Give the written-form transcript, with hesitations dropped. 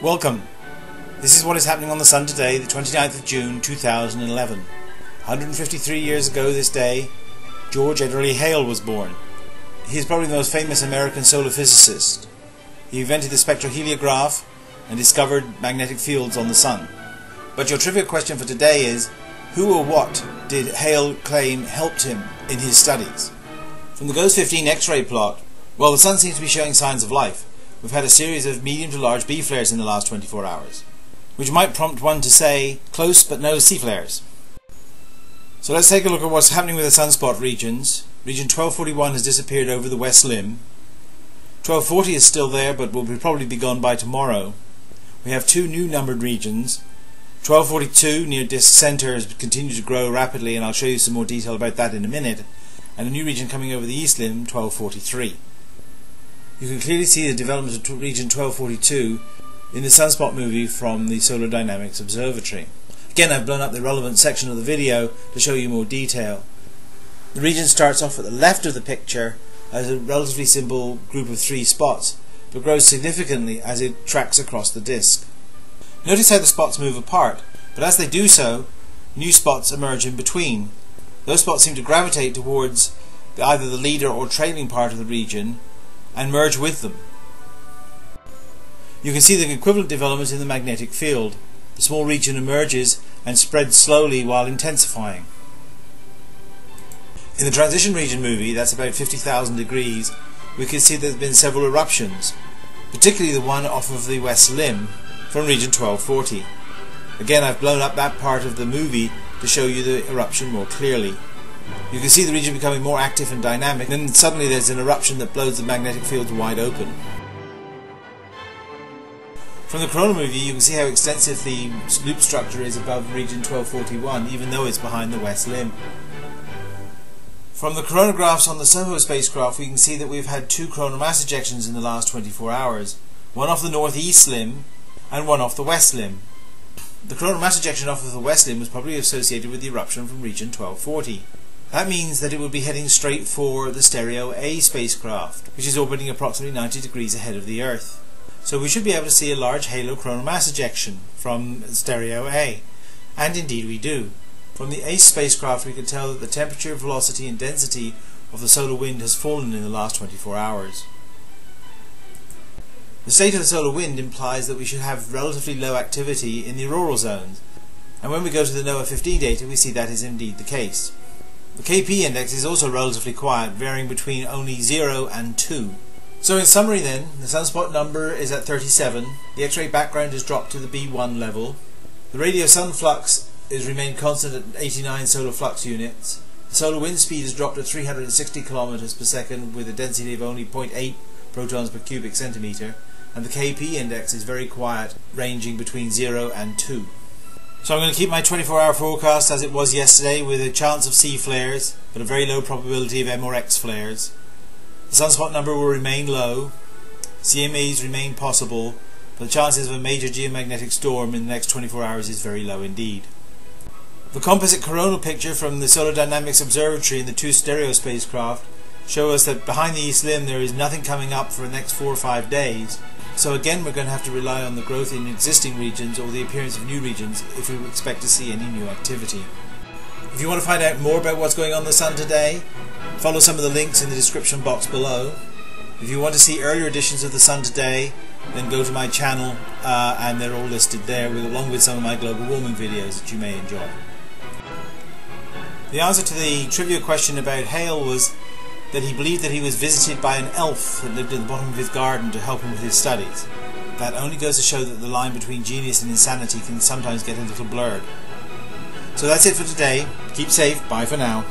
Welcome. This is what is happening on the Sun today, the 29th of June 2011. 153 years ago this day, George Edderly Hale was born. He is probably the most famous American solar physicist. He invented the spectroheliograph and discovered magnetic fields on the Sun. But your trivia question for today is, who or what did Hale claim helped him in his studies? From the GOES 15 X-ray plot, well, the Sun seems to be showing signs of life. We've had a series of medium to large B flares in the last 24 hours, which might prompt one to say, close but no C flares. So let's take a look at what's happening with the sunspot regions. Region 1241 has disappeared over the west limb. 1240 is still there, but will probably be gone by tomorrow. We have two new numbered regions. 1242 near disk center has continued to grow rapidly, and I'll show you some more detail about that in a minute. And a new region coming over the east limb, 1243. You can clearly see the development of region 1242 in the Sunspot movie from the Solar Dynamics Observatory. Again, I've blown up the relevant section of the video to show you more detail. The region starts off at the left of the picture as a relatively simple group of 3 spots, but grows significantly as it tracks across the disk. Notice how the spots move apart, but as they do so, new spots emerge in between. Those spots seem to gravitate towards either the leader or trailing part of the region and merge with them. You can see the equivalent development in the magnetic field. The small region emerges and spreads slowly while intensifying. In the transition region movie, that's about 50,000 degrees, we can see there have been several eruptions, particularly the one off of the west limb from region 1240. Again, I've blown up that part of the movie to show you the eruption more clearly. You can see the region becoming more active and dynamic, and then suddenly there's an eruption that blows the magnetic fields wide open. From the Corona movie, you can see how extensive the loop structure is above region 1241, even though it's behind the west limb. From the coronagraphs on the SOHO spacecraft, we can see that we've had 2 coronal mass ejections in the last 24 hours, one off the northeast limb and one off the west limb. The coronal mass ejection off of the west limb was probably associated with the eruption from region 1240. That means that it would be heading straight for the Stereo A spacecraft, which is orbiting approximately 90 degrees ahead of the Earth. So we should be able to see a large halo coronal mass ejection from Stereo A. And indeed we do. From the ACE spacecraft we can tell that the temperature, velocity and density of the solar wind has fallen in the last 24 hours. The state of the solar wind implies that we should have relatively low activity in the auroral zones. And when we go to the NOAA 15 data, we see that is indeed the case. The KP index is also relatively quiet, varying between only 0 and 2. So in summary then, the sunspot number is at 37, the X-ray background has dropped to the B1 level, the radio sun flux has remained constant at 89 solar flux units, the solar wind speed has dropped to 360 km per second with a density of only 0.8 protons per cubic centimetre, and the KP index is very quiet, ranging between 0 and 2. So I'm going to keep my 24-hour forecast as it was yesterday, with a chance of C flares, but a very low probability of M or X flares. The sunspot number will remain low, CMEs remain possible, but the chances of a major geomagnetic storm in the next 24 hours is very low indeed. The composite coronal picture from the Solar Dynamics Observatory and the 2 stereo spacecraft show us that behind the east limb there is nothing coming up for the next 4 or 5 days. So again, we're going to have to rely on the growth in existing regions or the appearance of new regions if we expect to see any new activity. If you want to find out more about what's going on in the Sun today, follow some of the links in the description box below. If you want to see earlier editions of the Sun today, then go to my channel and they're all listed there, along with some of my global warming videos that you may enjoy. The answer to the trivia question about Hale was that he believed that he was visited by an elf that lived at the bottom of his garden to help him with his studies. That only goes to show that the line between genius and insanity can sometimes get a little blurred. So that's it for today. Keep safe. Bye for now.